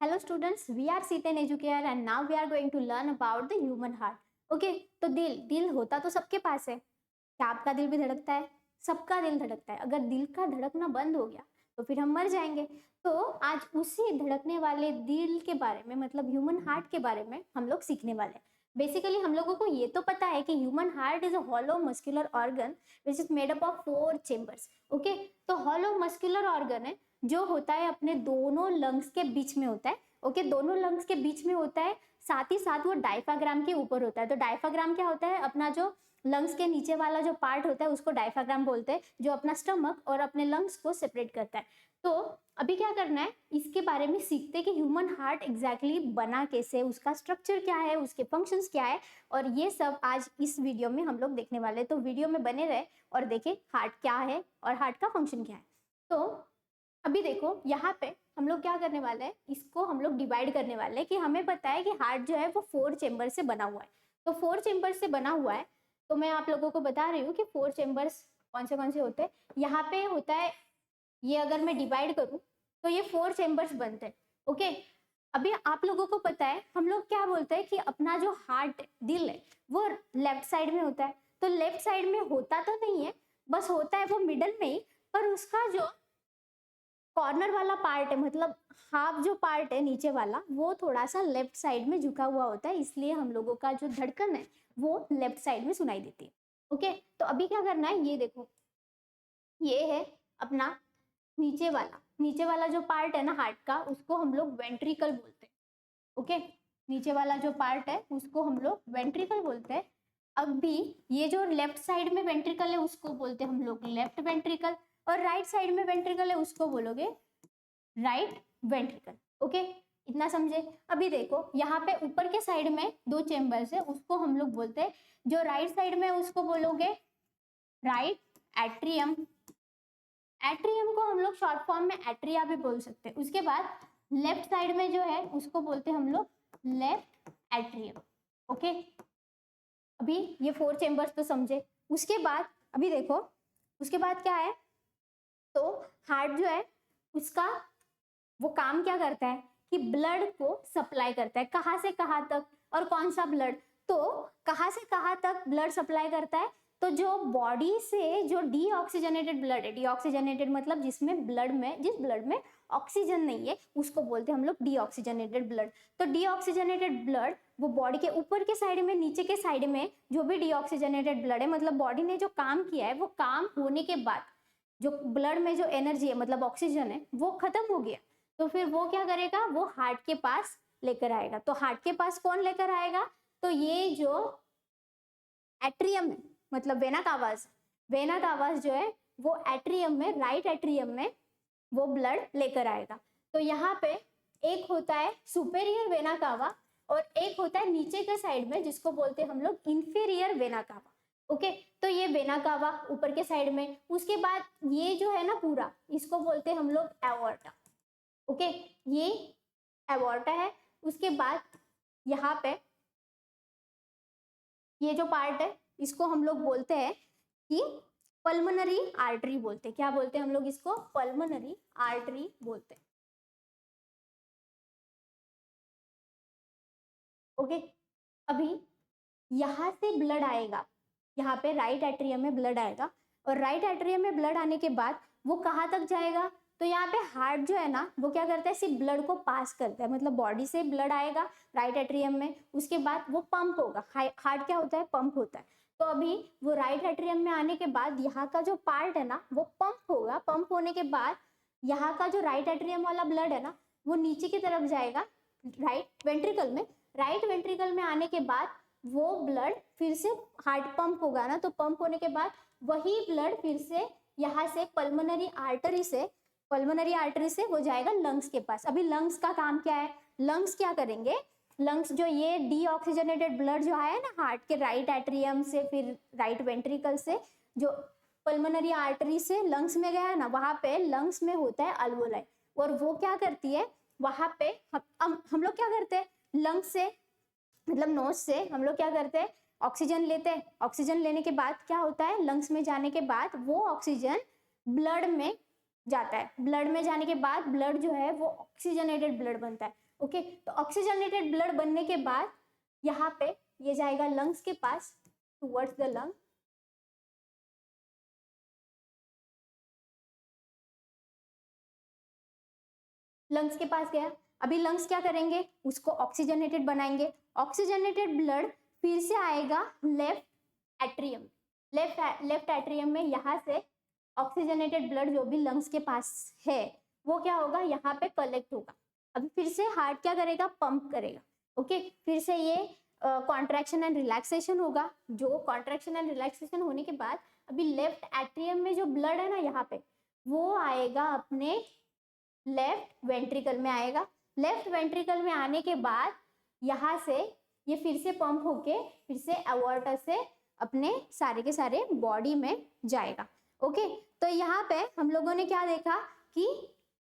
Hello students, we are Seaten Educare and now we are going to learn about the human heart. Okay, तो दिल होता तो सबके पास है। क्या आपका दिल भी धड़कता है? सबका दिल धड़कता है। अगर दिल का धड़कना बंद हो गया तो फिर हम मर जाएंगे। तो आज उसी धड़कने वाले दिल के बारे में मतलब ह्यूमन हार्ट के बारे में हम लोग सीखने वाले हैं। बेसिकली हम लोगों को ये तो पता है कि human heart is a hollow muscular organ which is made up of 4 chambers. Okay, तो हॉलो मस्कुलर ऑर्गन है जो होता है अपने दोनों लंग्स के बीच में होता है। ओके, दोनों लंग्स के बीच में होता है, साथ ही साथ वो डायफ्राग्राम के ऊपर होता है। तो डायफ्राग्राम क्या होता है? अपना जो लंग्स के नीचे वाला जो पार्ट होता है उसको डायफ्राग्राम बोलते हैं, जो अपना स्टमक और अपने लंग्स को सेपरेट करता है। तो अभी क्या करना है, इसके बारे में सीखते हैं कि ह्यूमन हार्ट एग्जैक्टली बना कैसे, उसका स्ट्रक्चर क्या है, उसके फंक्शंस क्या है, और ये सब आज इस वीडियो में हम लोग देखने वाले हैं। तो वीडियो में बने रहे और देखें हार्ट क्या है और हार्ट का फंक्शन क्या है। तो अभी देखो यहाँ पे हम लोग क्या करने वाले हैं, इसको हम लोग डिवाइड करने वाले हैं कि हमें पता है कि हार्ट जो है वो 4 चेम्बर से बना हुआ है। तो 4 चेम्बर से बना हुआ है, तो मैं आप लोगों को बता रही हूँ कि 4 चेम्बर्स कौन से होते हैं। यहाँ पे होता है, ये अगर मैं डिवाइड करूँ तो ये 4 चेम्बर्स बनते हैं। ओके, अभी आप लोगों को पता है हम लोग क्या बोलते हैं कि अपना जो हार्ट दिल है वो लेफ्ट साइड में होता है। तो लेफ्ट साइड में होता तो नहीं है, बस होता है वो मिडल में ही, पर उसका जो कॉर्नर वाला पार्ट है मतलब हाफ जो पार्ट है नीचे वाला वो थोड़ा सा लेफ्ट साइड में झुका हुआ होता है, इसलिए हम लोगों का जो धड़कन है वो लेफ्ट साइड में सुनाई देती है। ओके, तो अभी क्या करना है, ये देखो ये है अपना नीचे वाला जो पार्ट है ना हार्ट का, उसको हम लोग वेंट्रिकल बोलते हैं। ओके, नीचे वाला जो पार्ट है उसको हम लोग वेंट्रिकल बोलते हैं। अभी ये जो लेफ्ट साइड में वेंट्रिकल है उसको बोलते हैं हम लोग लेफ्ट वेंट्रिकल, और राइट साइड में वेंट्रिकल है उसको बोलोगे राइट वेंट्रिकल। ओके, इतना समझे। अभी देखो यहाँ पे ऊपर के साइड में 2 चेम्बर्स है, उसको हम लोग बोलते हैं, जो राइट साइड में उसको बोलोगे राइट एट्रियम। एट्रियम को हम लोग शॉर्ट फॉर्म में एट्रिया भी बोल सकते हैं। उसके बाद लेफ्ट साइड में जो है उसको बोलते हैं हम लोग लेफ्ट एट्रियम। ओके, अभी ये 4 चेम्बर्स तो समझे। उसके बाद अभी देखो उसके बाद क्या है, तो हार्ट जो है उसका वो काम क्या करता है कि ब्लड को सप्लाई करता है। कहाँ से कहाँ तक और कौन सा ब्लड? तो कहाँ से कहाँ तक ब्लड सप्लाई करता है? तो जो बॉडी से जो डीऑक्सीजनेटेड ब्लड है, डीऑक्सीजनेटेड मतलब जिस ब्लड में ऑक्सीजन नहीं है उसको बोलते हैं हम लोग डीऑक्सीजनेटेड ब्लड। तो डीऑक्सीजनेटेड ब्लड वो बॉडी के ऊपर के साइड में, नीचे के साइड में जो भी डीऑक्सीजनेटेड ब्लड है मतलब बॉडी ने जो काम किया है वो काम होने के बाद जो ब्लड में जो एनर्जी है मतलब ऑक्सीजन है वो खत्म हो गया, तो फिर वो क्या करेगा, वो हार्ट के पास लेकर आएगा। तो हार्ट के पास कौन लेकर आएगा? तो ये जो एट्रियम है मतलब वेना कावास जो है वो एट्रियम में, राइट एट्रियम में वो ब्लड लेकर आएगा। तो यहाँ पे एक होता है सुपेरियर वेना कावा और एक होता है नीचे के साइड में जिसको बोलते हैं हम लोग इंफीरियर वेना कावा। ओके, तो ये वेना कावा ऊपर के साइड में, उसके बाद ये जो है ना पूरा इसको बोलते हैं हम लोग एवोर्टा। ओके, ये एवोर्टा है। उसके बाद यहाँ पे ये जो पार्ट है इसको हम लोग बोलते हैं कि पल्मोनरी आर्टरी बोलते हैं। क्या बोलते हैं हम लोग इसको? पल्मोनरी आर्टरी बोलते हैं। ओके, अभी यहाँ से ब्लड आएगा, यहाँ पे राइट एट्रियम में ब्लड आएगा, और राइट एट्रियम में ब्लड आने के बाद वो कहाँ तक जाएगा? तो यहाँ पे हार्ट जो है ना वो क्या करता है, सिर्फ ब्लड को पास करता है, मतलब बॉडी से ब्लड आएगा राइट एट्रियम में, उसके बाद वो पंप होगा। हार्ट क्या होता है? पंप होता है। तो अभी वो राइट एट्रियम में आने के बाद यहाँ का जो पार्ट है ना वो पंप होगा। पंप होने के बाद यहाँ का जो राइट एट्रियम वाला ब्लड है ना वो नीचे की तरफ जाएगा राइट वेंट्रिकल में। राइट वेंट्रिकल में आने के बाद वो ब्लड फिर से हार्ट पंप होगा ना, तो पंप होने के बाद वही ब्लड फिर से यहाँ से पल्मोनरी आर्टरी से वो जाएगा लंग्स के पास। अभी लंग्स का काम क्या है? लंग्स क्या करेंगे? लंग्स जो ये डीऑक्सीजनेटेड ब्लड जो है ना हार्ट के राइट एट्रियम से फिर राइट वेंट्रिकल से जो पल्मोनरी आर्टरी से लंग्स में गया है ना, वहां पे लंग्स में होता है अल्वोलाई, और वो क्या करती है वहां पे हम लोग क्या करते हैं, लंग्स से मतलब नोज से हम लोग क्या करते हैं, ऑक्सीजन लेते हैं। ऑक्सीजन लेने के बाद क्या होता है, लंग्स में जाने के बाद वो ऑक्सीजन ब्लड में जाता है। ब्लड में जाने के बाद ब्लड जो है वो ऑक्सीजनेटेड ब्लड बनता है। ओके, तो ऑक्सीजनेटेड ब्लड बनने के बाद यहाँ पे ये जाएगा लंग्स के पास, टुवर्ड्स द लंग, लंग्स के पास गया। अभी लंग्स क्या करेंगे, उसको ऑक्सीजनेटेड बनाएंगे। ऑक्सीजनेटेड ब्लड फिर से आएगा लेफ्ट एट्रियम, लेफ्ट एट्रियम में यहाँ से ऑक्सीजनेटेड ब्लड जो भी लंग्स के पास है वो क्या होगा, यहाँ पे कलेक्ट होगा। अभी फिर से हार्ट क्या करेगा, पंप करेगा। ओके, फिर से ये कॉन्ट्रैक्शन एंड रिलैक्सेशन होगा। जो कॉन्ट्रैक्शन एंड रिलैक्सेशन होने के बाद अभी लेफ्ट एट्रियम में जो ब्लड है ना यहाँ पे, वो आएगा अपने लेफ्ट वेंट्रिकल में आएगा। लेफ्ट वेंट्रिकल में आने के बाद यहाँ से ये फिर से पंप होके फिर से एवॉर्टा से अपने सारे के सारे बॉडी में जाएगा। ओके, तो यहाँ पे हम लोगों ने क्या देखा कि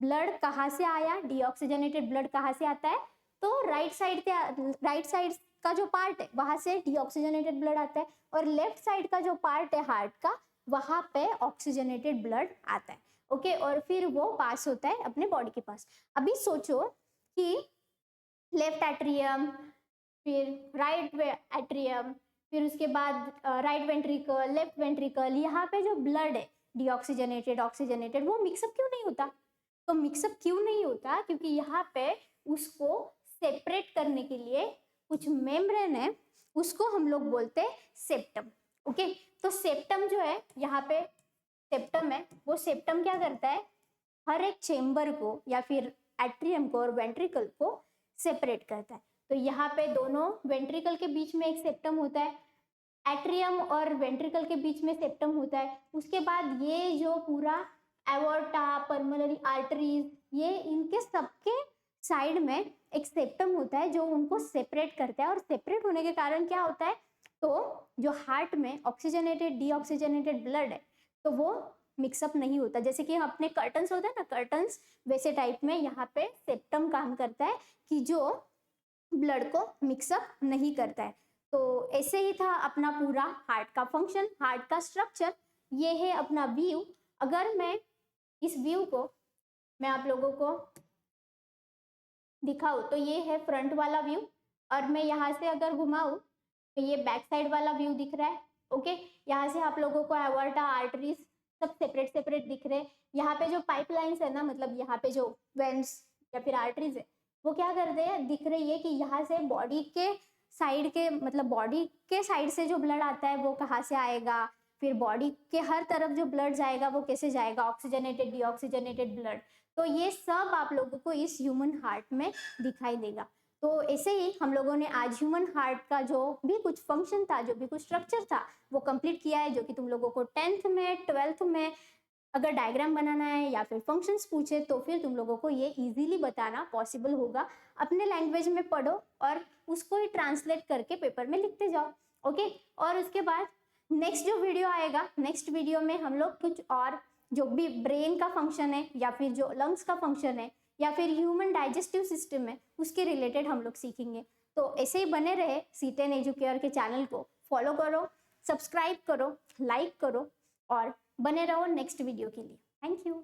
ब्लड कहाँ से आया, डीऑक्सीजनेटेड ब्लड कहाँ से आता है, तो राइट साइड का जो पार्ट है वहां से डीऑक्सीजनेटेड ब्लड आता है, और लेफ्ट साइड का जो पार्ट है हार्ट का वहां पे ऑक्सीजनेटेड ब्लड आता है। ओके, और फिर वो पास होता है अपने बॉडी के पास। अभी सोचो कि लेफ्ट एट्रियम, फिर राइट एट्रियम, फिर उसके बाद राइट वेंट्रिकल, लेफ्ट वेंट्रिकल, यहाँ पे जो ब्लड है डीऑक्सीजनेटेड ऑक्सीजनेटेड वो मिक्सअप क्यों नहीं होता? तो मिक्सअप क्यों नहीं होता, क्योंकि यहाँ पे उसको सेपरेट करने के लिए कुछ मेम्ब्रेन है, उसको हम लोग बोलते हैं सेप्टम। ओके, तो सेप्टम जो है यहाँ पे सेप्टम है, वो सेप्टम क्या करता है, हर एक चेम्बर को या फिर एट्रियम को और वेंट्रिकल को सेपरेट करता है। तो यहाँ पे दोनों वेंट्रिकल के बीच में एक सेप्टम होता है, एट्रियम और वेंट्रिकल के बीच में सेप्टम होता है। उसके बाद ये जो पूरा एवोर्टा, पल्मोनरी आर्टरीज, ये इनके सबके साइड में एक सेप्टम होता है जो उनको सेपरेट करता है। और सेपरेट होने के कारण क्या होता है, तो जो हार्ट में ऑक्सीजनेटेड डीऑक्सीजनेटेड ब्लड है तो वो मिक्सअप नहीं होता। जैसे कि अपने कर्टन्स होता है ना, कर्टन्स, वैसे टाइप में यहाँ पे सेप्टम काम करता है कि जो ब्लड को मिक्सअप नहीं करता है। तो ऐसे ही था अपना पूरा हार्ट का फंक्शन, हार्ट का स्ट्रक्चर। ये है अपना व्यू। अगर मैं इस व्यू को मैं आप लोगों को दिखाऊं तो ये है फ्रंट वाला व्यू, और मैं यहाँ से अगर घुमाऊं तो ये बैक साइड वाला व्यू दिख रहा है। ओके, यहाँ से आप लोगों को एवोर्टा, आर्टरीज सब सेपरेट सेपरेट दिख रहे हैं। यहाँ पे जो पाइपलाइंस है ना, मतलब यहाँ पे जो वेंस या फिर आर्टरीज है वो क्या कर रहे हैं, दिख रही है कि यहाँ से बॉडी के साइड के, मतलब बॉडी के साइड से जो ब्लड आता है वो कहाँ से आएगा, फिर बॉडी के हर तरफ जो ब्लड जाएगा वो कैसे जाएगा, ऑक्सीजनेटेड डीऑक्सीजनेटेड ब्लड। तो ये सब आप लोगों को इस ह्यूमन हार्ट में दिखाई देगा। तो ऐसे ही हम लोगों ने आज ह्यूमन हार्ट का जो भी कुछ फंक्शन था, जो भी कुछ स्ट्रक्चर था वो कंप्लीट किया है, जो कि तुम लोगों को 10th में 12th में अगर डायग्राम बनाना है या फिर फंक्शंस पूछे तो फिर तुम लोगों को ये इजीली बताना पॉसिबल होगा। अपने लैंग्वेज में पढ़ो और उसको ही ट्रांसलेट करके पेपर में लिखते जाओ। ओके, और उसके बाद नेक्स्ट जो वीडियो आएगा, नेक्स्ट वीडियो में हम लोग कुछ और जो भी ब्रेन का फंक्शन है या फिर जो लंग्स का फंक्शन है या फिर ह्यूमन डाइजेस्टिव सिस्टम है उसके रिलेटेड हम लोग सीखेंगे। तो ऐसे ही बने रहे C10 एजुकेयर के चैनल को फॉलो करो, सब्सक्राइब करो, लाइक करो और बने रहो नेक्स्ट वीडियो के लिए। Thank you.